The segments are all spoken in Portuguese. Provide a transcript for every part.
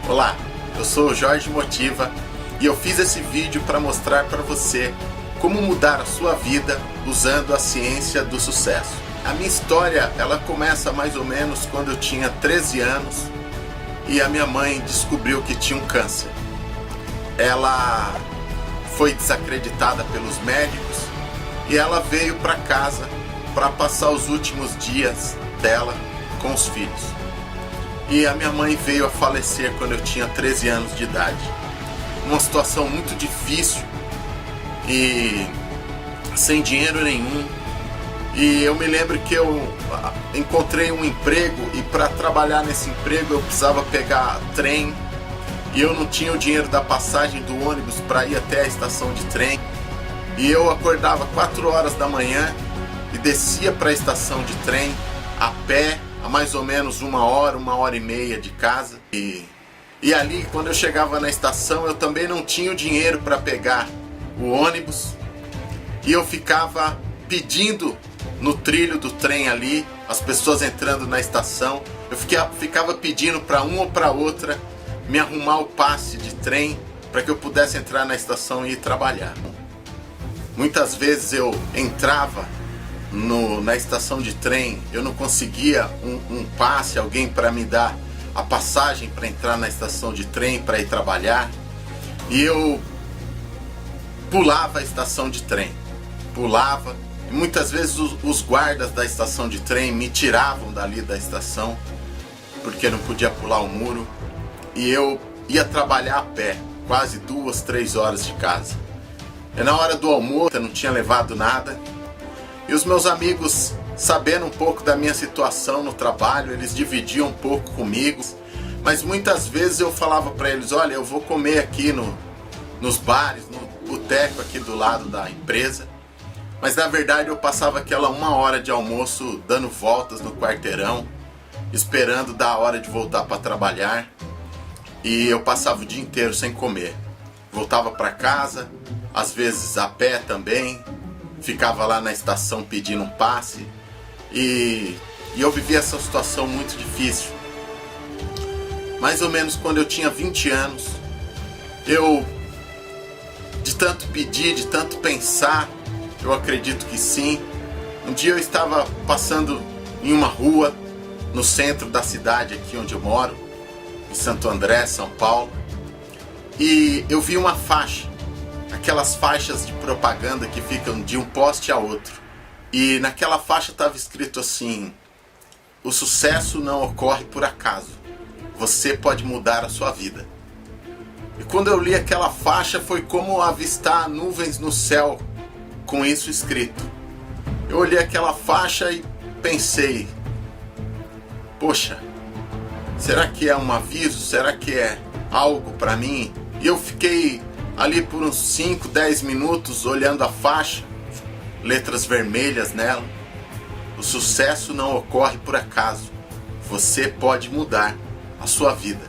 Olá, eu sou o Jorge Motiva e eu fiz esse vídeo para mostrar para você como mudar a sua vida usando a ciência do sucesso. A minha história, ela começa mais ou menos quando eu tinha 13 anos e a minha mãe descobriu que tinha um câncer. Ela foi desacreditada pelos médicos e ela veio para casa para passar os últimos dias dela com os filhos. E a minha mãe veio a falecer quando eu tinha 13 anos de idade. Uma situação muito difícil e sem dinheiro nenhum. E eu me lembro que eu encontrei um emprego e para trabalhar nesse emprego eu precisava pegar trem e eu não tinha o dinheiro da passagem do ônibus para ir até a estação de trem. E eu acordava 4 horas da manhã e descia para a estação de trem a pé, a mais ou menos 1 hora e meia de casa. E ali, quando eu chegava na estação, eu também não tinha o dinheiro para pegar o ônibus. E eu ficava pedindo no trilho do trem ali, as pessoas entrando na estação. Eu ficava pedindo para uma ou para outra me arrumar o passe de trem para que eu pudesse entrar na estação e ir trabalhar. Muitas vezes eu entrava na estação de trem, eu não conseguia um passe, alguém para me dar a passagem para entrar na estação de trem para ir trabalhar, e eu pulava a estação de trem, e muitas vezes os guardas da estação de trem me tiravam dali da estação porque não podia pular o muro, e eu ia trabalhar a pé, quase 2, 3 horas de casa. E na hora do almoço eu não tinha levado nada. E os meus amigos, sabendo um pouco da minha situação no trabalho, eles dividiam um pouco comigo. Mas muitas vezes eu falava para eles, olha, eu vou comer aqui nos bares, no boteco aqui do lado da empresa. Mas na verdade eu passava aquela 1 hora de almoço dando voltas no quarteirão, esperando dar a hora de voltar para trabalhar. E eu passava o dia inteiro sem comer. Voltava para casa, às vezes a pé também. Ficava lá na estação pedindo um passe e eu vivia essa situação muito difícil. Mais ou menos quando eu tinha 20 anos, eu, de tanto pedir, de tanto pensar, eu acredito que sim, um dia eu estava passando em uma rua no centro da cidade aqui onde eu moro, em Santo André, São Paulo, e eu vi uma faixa, aquelas faixas de propaganda que ficam de um poste a outro. E naquela faixa estava escrito assim: o sucesso não ocorre por acaso, você pode mudar a sua vida. E quando eu li aquela faixa foi como avistar nuvens no céu com isso escrito. Eu olhei aquela faixa e pensei, poxa, será que é um aviso? Será que é algo para mim? E eu fiquei ali por uns 5, 10 minutos olhando a faixa, letras vermelhas nela. O sucesso não ocorre por acaso, você pode mudar a sua vida.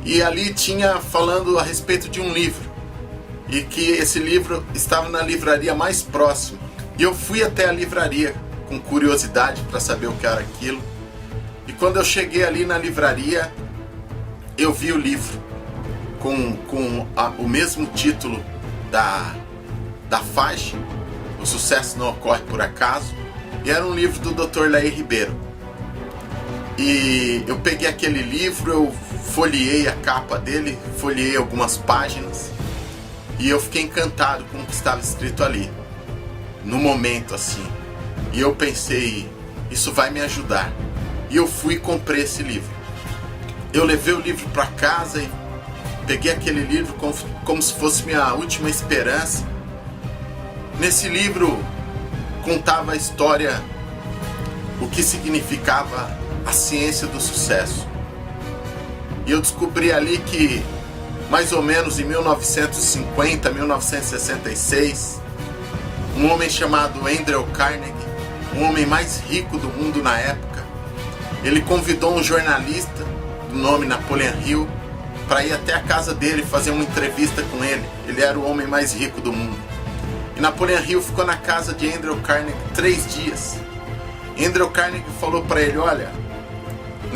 E ali tinha falando a respeito de um livro, e que esse livro estava na livraria mais próxima. E eu fui até a livraria com curiosidade para saber o que era aquilo. E quando eu cheguei ali na livraria, eu vi o livro com o mesmo título da faixa, O Sucesso Não Ocorre Por Acaso, e era um livro do Dr. Laí Ribeiro. E eu peguei aquele livro, eu folheei a capa dele, folheei algumas páginas, e eu fiquei encantado com o que estava escrito ali, no momento assim. E eu pensei, isso vai me ajudar. E eu fui e comprei esse livro. Eu levei o livro para casa e peguei aquele livro como se fosse minha última esperança. Nesse livro contava a história, o que significava a ciência do sucesso. E eu descobri ali que mais ou menos em 1950, 1966, um homem chamado Andrew Carnegie, o homem mais rico do mundo na época, ele convidou um jornalista do nome Napoleon Hill para ir até a casa dele fazer uma entrevista com ele. Ele era o homem mais rico do mundo. E Napoleon Hill ficou na casa de Andrew Carnegie 3 dias. Andrew Carnegie falou para ele, olha,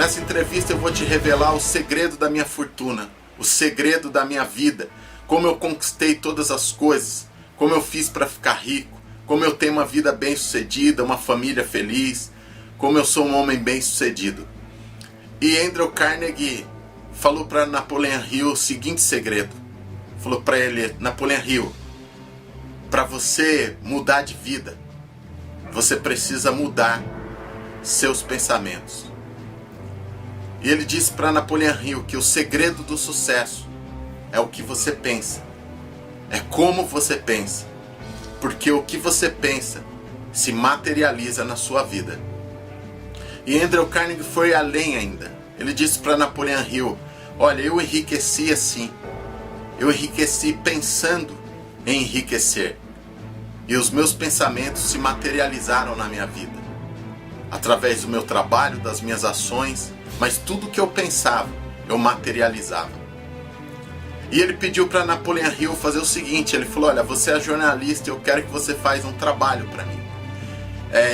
Nessa entrevista eu vou te revelar o segredo da minha fortuna, o segredo da minha vida, como eu conquistei todas as coisas, como eu fiz para ficar rico, como eu tenho uma vida bem-sucedida, uma família feliz, como eu sou um homem bem-sucedido. E Andrew Carnegie falou para Napoleão Hill o seguinte segredo. Falou para ele: Napoleão Hill, para você mudar de vida, você precisa mudar seus pensamentos. E ele disse para Napoleão Hill que o segredo do sucesso é o que você pensa, é como você pensa, porque o que você pensa se materializa na sua vida. E Andrew Carnegie foi além ainda. Ele disse para Napoleão Hill: olha, eu enriqueci assim, eu enriqueci pensando em enriquecer, e os meus pensamentos se materializaram na minha vida, através do meu trabalho, das minhas ações, mas tudo que eu pensava, eu materializava. E ele pediu para Napoleão Hill fazer o seguinte, ele falou: olha, você é jornalista, eu quero que você faça um trabalho para mim.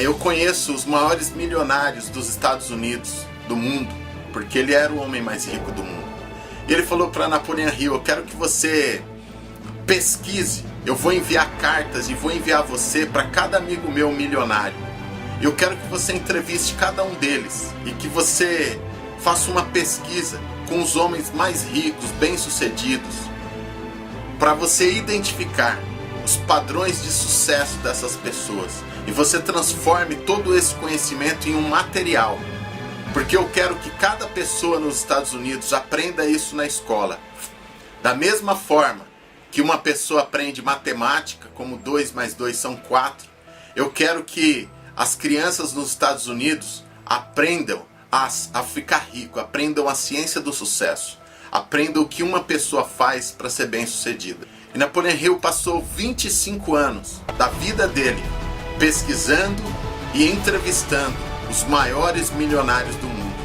Eu conheço os maiores milionários dos Estados Unidos, do mundo, porque ele era o homem mais rico do mundo. E ele falou para Napoleão Hill: eu quero que você pesquise, eu vou enviar cartas e vou enviar você para cada amigo meu milionário. Eu quero que você entreviste cada um deles e que você faça uma pesquisa com os homens mais ricos, bem-sucedidos, para você identificar os padrões de sucesso dessas pessoas e você transforme todo esse conhecimento em um material, porque eu quero que cada pessoa nos Estados Unidos aprenda isso na escola. Da mesma forma que uma pessoa aprende matemática, como 2 mais 2 são 4, eu quero que as crianças nos Estados Unidos aprendam a ficar rico, aprendam a ciência do sucesso, aprendam o que uma pessoa faz para ser bem sucedida. E Napoleão Hill passou 25 anos da vida dele pesquisando e entrevistando os maiores milionários do mundo.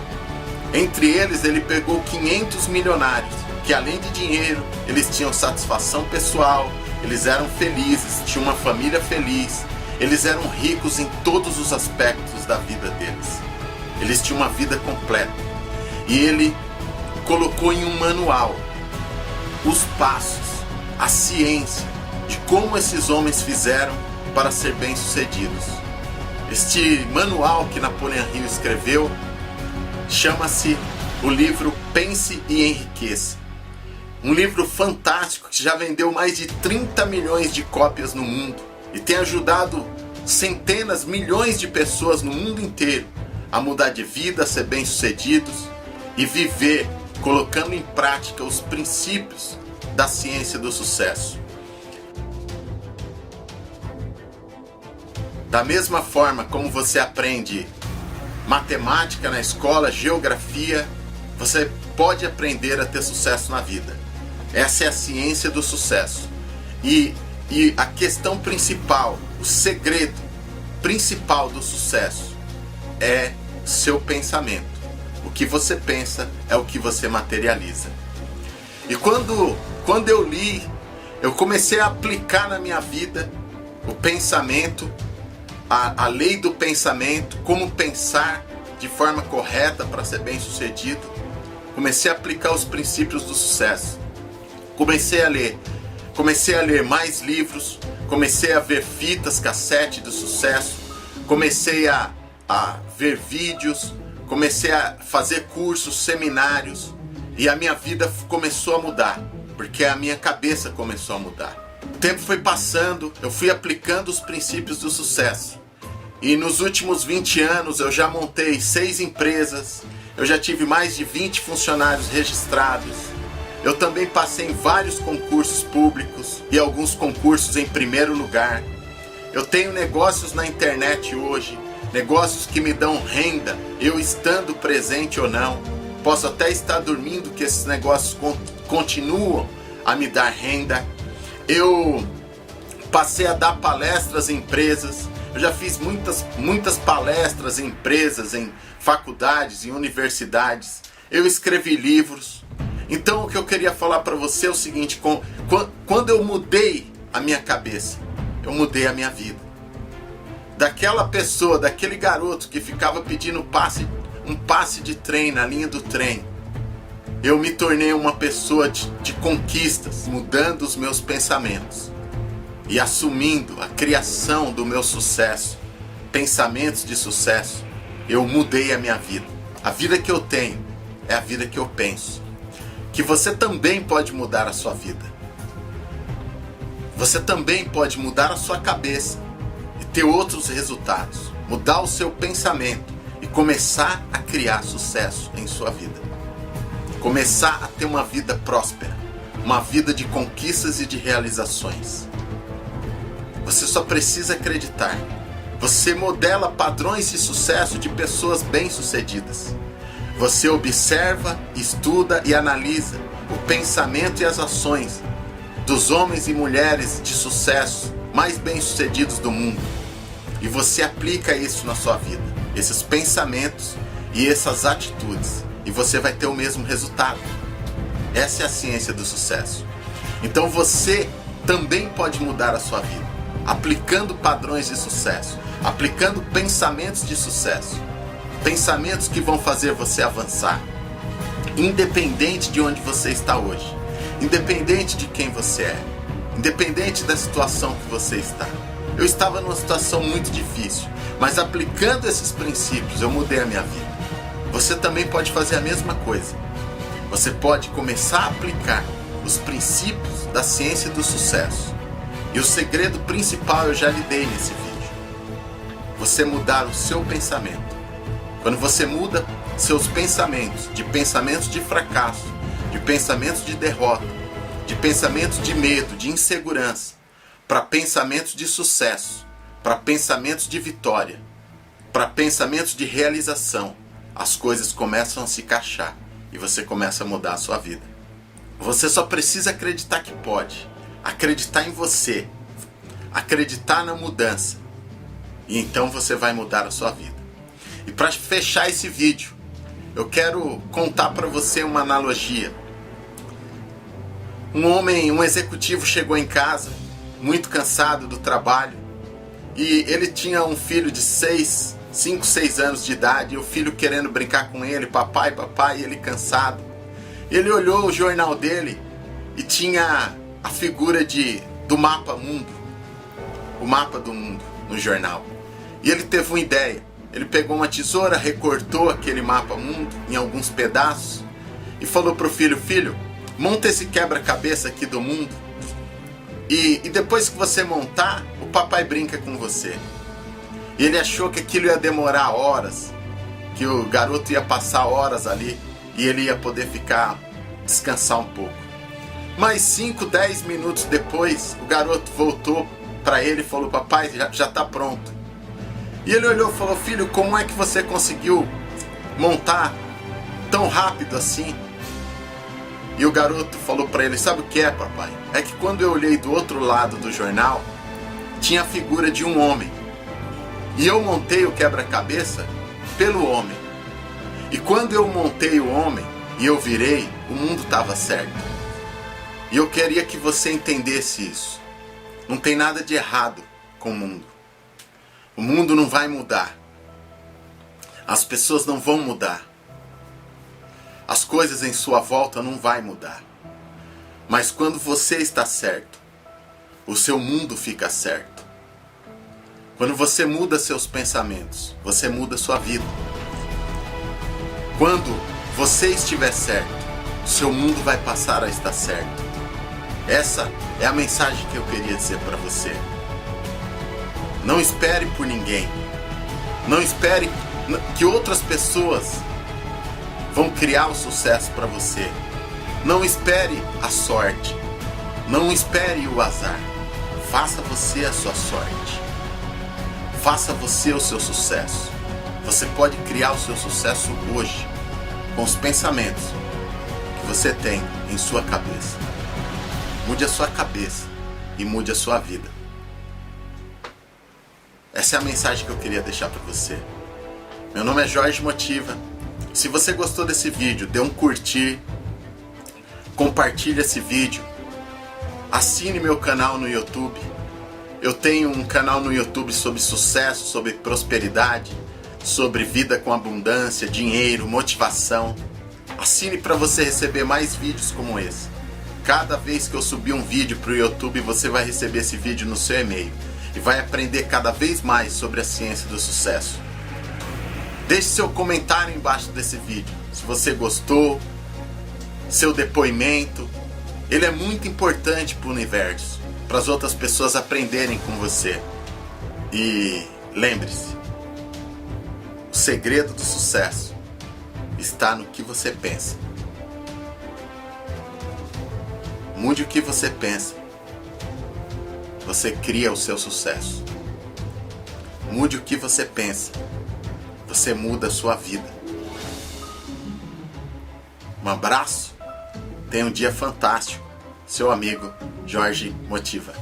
Entre eles, ele pegou 500 milionários que, além de dinheiro, eles tinham satisfação pessoal, eles eram felizes, tinham uma família feliz, eles eram ricos em todos os aspectos da vida deles. Eles tinham uma vida completa. E ele colocou em um manual os passos, a ciência de como esses homens fizeram para ser bem-sucedidos. Este manual que Napoleão Hill escreveu chama-se o livro Pense e Enriqueça. Um livro fantástico que já vendeu mais de 30 milhões de cópias no mundo e tem ajudado centenas, milhões de pessoas no mundo inteiro a mudar de vida, a ser bem-sucedidos e viver colocando em prática os princípios da ciência do sucesso. Da mesma forma como você aprende matemática na escola, geografia, você pode aprender a ter sucesso na vida. Essa é a ciência do sucesso. E a questão principal, o segredo principal do sucesso é seu pensamento. O que você pensa é o que você materializa. E quando eu li, eu comecei a aplicar na minha vida o pensamento, a lei do pensamento, como pensar de forma correta para ser bem sucedido. Comecei a aplicar os princípios do sucesso. Comecei a ler mais livros, comecei a ver fitas, cassete do sucesso, comecei a ver vídeos, comecei a fazer cursos, seminários, e a minha vida começou a mudar, porque a minha cabeça começou a mudar. O tempo foi passando, eu fui aplicando os princípios do sucesso. E nos últimos 20 anos eu já montei 6 empresas, eu já tive mais de 20 funcionários registrados. Eu também passei em vários concursos públicos e alguns concursos em primeiro lugar. Eu tenho negócios na internet hoje, negócios que me dão renda, eu estando presente ou não. Posso até estar dormindo que esses negócios continuam a me dar renda. Eu passei a dar palestras em empresas. Eu já fiz muitas palestras em empresas, em faculdades, em universidades. Eu escrevi livros. Então o que eu queria falar para você é o seguinte: quando eu mudei a minha cabeça, eu mudei a minha vida. Daquela pessoa, daquele garoto que ficava pedindo passe um passe de trem na linha do trem. Eu me tornei uma pessoa de conquistas, mudando os meus pensamentos e assumindo a criação do meu sucesso, pensamentos de sucesso. Eu mudei a minha vida. A vida que eu tenho é a vida que eu penso. Que você também pode mudar a sua vida. Você também pode mudar a sua cabeça e ter outros resultados. Mudar o seu pensamento e começar a criar sucesso em sua vida. Começar a ter uma vida próspera, uma vida de conquistas e de realizações. Você só precisa acreditar. Você modela padrões de sucesso de pessoas bem-sucedidas. Você observa, estuda e analisa o pensamento e as ações dos homens e mulheres de sucesso mais bem-sucedidos do mundo. E você aplica isso na sua vida, esses pensamentos e essas atitudes, e você vai ter o mesmo resultado. Essa é a ciência do sucesso. Então você também pode mudar a sua vida, aplicando padrões de sucesso, aplicando pensamentos de sucesso, pensamentos que vão fazer você avançar, independente de onde você está hoje, independente de quem você é, independente da situação que você está. Eu estava numa situação muito difícil, mas aplicando esses princípios eu mudei a minha vida. Você também pode fazer a mesma coisa. Você pode começar a aplicar os princípios da ciência do sucesso. E o segredo principal eu já lhe dei nesse vídeo. Você mudar o seu pensamento. Quando você muda seus pensamentos de fracasso, de pensamentos de derrota, de pensamentos de medo, de insegurança, para pensamentos de sucesso, para pensamentos de vitória, para pensamentos de realização, as coisas começam a se encaixar e você começa a mudar a sua vida. Você só precisa acreditar que pode, acreditar em você, acreditar na mudança, e então você vai mudar a sua vida. E para fechar esse vídeo, eu quero contar para você uma analogia. Um executivo chegou em casa, muito cansado do trabalho, e ele tinha um filho de 5, 6 anos de idade, e o filho querendo brincar com ele, papai, papai, e ele cansado. Ele olhou o jornal dele e tinha a figura do mapa mundo, o mapa do mundo no jornal. E ele teve uma ideia. Ele pegou uma tesoura, recortou aquele mapa mundo em alguns pedaços e falou para o filho: filho, monta esse quebra-cabeça aqui do mundo e depois que você montar, o papai brinca com você. E ele achou que aquilo ia demorar horas, que o garoto ia passar horas ali e ele ia poder descansar um pouco. Mas 5, 10 minutos depois, o garoto voltou para ele e falou: papai, já está pronto. E ele olhou e falou: filho, como é que você conseguiu montar tão rápido assim? E o garoto falou para ele: sabe o que é, papai? É que quando eu olhei do outro lado do jornal, tinha a figura de um homem. E eu montei o quebra-cabeça pelo homem. E quando eu montei o homem e eu virei, o mundo estava certo. E eu queria que você entendesse isso. Não tem nada de errado com o mundo. O mundo não vai mudar. As pessoas não vão mudar. As coisas em sua volta não vai mudar. Mas quando você está certo, o seu mundo fica certo. Quando você muda seus pensamentos, você muda sua vida. Quando você estiver certo, o seu mundo vai passar a estar certo. Essa é a mensagem que eu queria dizer para você. Não espere por ninguém. Não espere que outras pessoas vão criar o sucesso para você. Não espere a sorte. Não espere o azar. Faça você a sua sorte. Faça você o seu sucesso. Você pode criar o seu sucesso hoje, com os pensamentos que você tem em sua cabeça. Mude a sua cabeça e mude a sua vida. Essa é a mensagem que eu queria deixar para você. Meu nome é Jorge Motiva. Se você gostou desse vídeo, dê um curtir, compartilhe esse vídeo, assine meu canal no YouTube. Eu tenho um canal no YouTube sobre sucesso, sobre prosperidade, sobre vida com abundância, dinheiro, motivação. Assine para você receber mais vídeos como esse. Cada vez que eu subir um vídeo para o YouTube, você vai receber esse vídeo no seu e-mail e vai aprender cada vez mais sobre a ciência do sucesso. Deixe seu comentário embaixo desse vídeo, se você gostou, seu depoimento. Ele é muito importante para o universo, para as outras pessoas aprenderem com você. E lembre-se, o segredo do sucesso está no que você pensa. Mude o que você pensa. Você cria o seu sucesso. Mude o que você pensa. Você muda a sua vida. Um abraço. Tenha um dia fantástico. Seu amigo Jorge Motiva.